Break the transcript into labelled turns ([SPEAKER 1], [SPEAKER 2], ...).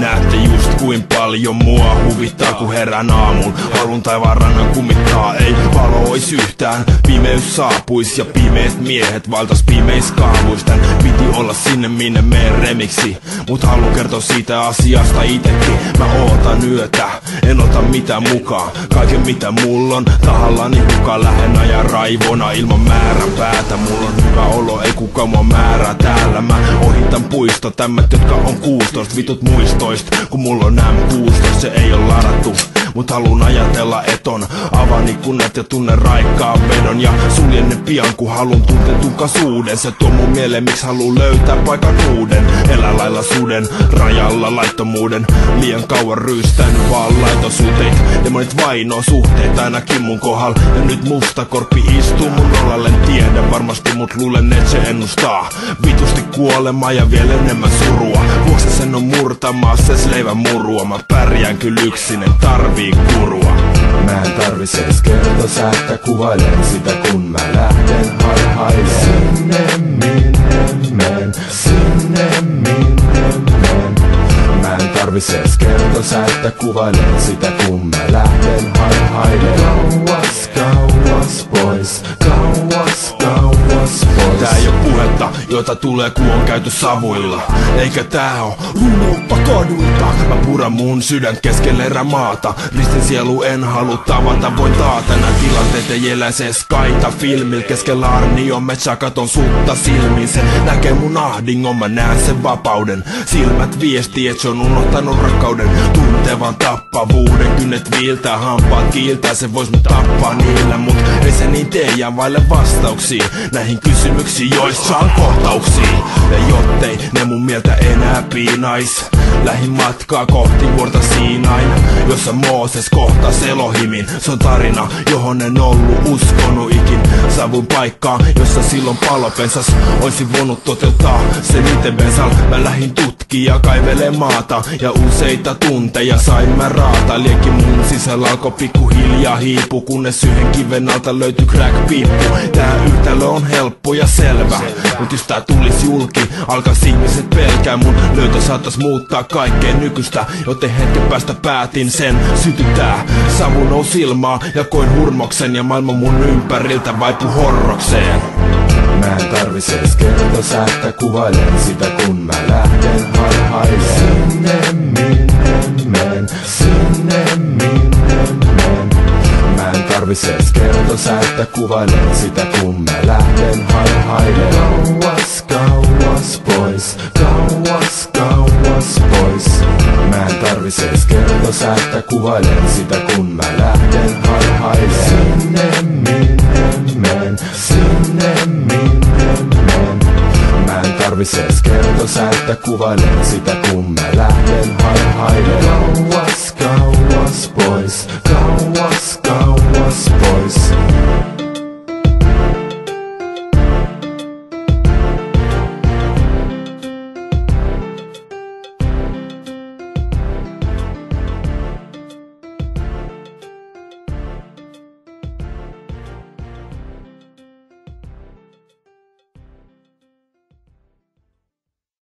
[SPEAKER 1] Näette just kuin paljon mua huvittaa kun herään aamuun. Haluun taivaan rannan kummittaa, ei valo ois yhtään. Pimeys saapuis ja pimeät miehet valtas pimeis kaavuis. Tän piti olla sinne minne meen remiksi, mut haluun kertoa siitä asiasta itekin. Mä ootan yötä, en ota mitään mukaan. Kaiken mitä mulla on tahallani kukaan lähen ajan raivona ilman määrän päätä. Mulla on hyvä olo, ei kukaan mua määrää täällä. Mä ohitan puisto, tämmöt jotka on 16, vitut muistoist. Kun mulla on M16, se ei oo ladattu, mut haluun ajatella eton. Avaan ikkunat ja tunnen raikkaan vedon ja suljen ne pian kun halun tuntetun kasuuden. Se tuo mun mieleen miksi haluun löytää paikan uuden. Elä lailla suden, rajalla laittomuuden. Liian kauan ryystänyt vaan laitosuuteit. Demonit vainoo suhteet ainakin mun kohdal. Ja nyt musta korppi istuu mun nollallen. Tiedän varmasti mut luulen et se ennustaa vitusti kuolemaa ja vielä enemmän surua. Vuoksi sen on murtamaa ses leivän murua. Mä pärjään kyllä yksin, en tarvii kurua.
[SPEAKER 2] Mä en tarvis ees kertosäettä, kuvailen sitä kun mä lähden haihailen. Sinne minne men, sinne minne men. Mä en tarvis ees kertosäettä, kuvailen sitä kun mä lähden haihailen. Kauas, kauas pois, kauas, kauas pois.
[SPEAKER 1] Tää ei oo puhetta, jota tulee kun on käyty savuilla. Eikä tää oo runoutta kaduilta. Mä puran mun sydän keskelle erämaata. Ristin sielu en halua tavata, voin taata. Nää tilanteet ei elä se skaita filmil. Keskellä arnion metsä katon sutta silmiin. Se näkee mun ahdingon, mä näen sen vapauden. Silmät viestii et se on unohtanut rakkauden. Tuntevan tappavuuden, kynnet viiltää, hampaat kiiltää. Se vois mut tappaa niillä, mut ei se niin tee, jää vaille vastauksia näihin kysymyksiin, joista saan kohtauksia. Ja jottei ne mun mieltä enää piinais, lähin matkaa kohti vuorta Siinain, jossa Mooses kohtas Elohimin. Se on tarina, johon en ollut uskonut ikin. Savun paikkaan, jossa silloin palo pensas. Oisin voinut toteuttaa sen ite bensal. Mä lähin tutkii ja kaivelee maata, ja useita tunteja sain mä raata. Liekki mun sisällä alkoi pikkuhiljaa hiipu, kunnes yhden kiven alta löytyi crack-piippu. Tää yhtälö on helppo ja selvä, mut jos tää tulis julki, alkas ihmiset pelkää. Mun löytö saatais muuttaa kaikkea nykyistä, joten hetken päästä päätin sen sytyttää. Savu nousi ilmaa ja koin hurmoksen, ja maailma mun ympäriltä vaipui horrokseen.
[SPEAKER 2] Mä en tarvis ees kertosäettä, kuvailen sitä kun mä lähden haihailen. Sinne minne men, sinne minne men. Mä en tarvis ees kertosäettä, kuvailen sitä kun mä lähden haihailen. Kauas, kauas pois, kauas, kauas pois. Mä en tarvis ees kertosäettä, kuvailen sitä kun mä lähden haihailen. Sinne minne men, sinne minne men. Mä en tarvis ees kertosäettä, kuvailen sitä kun mä lähden haihailen.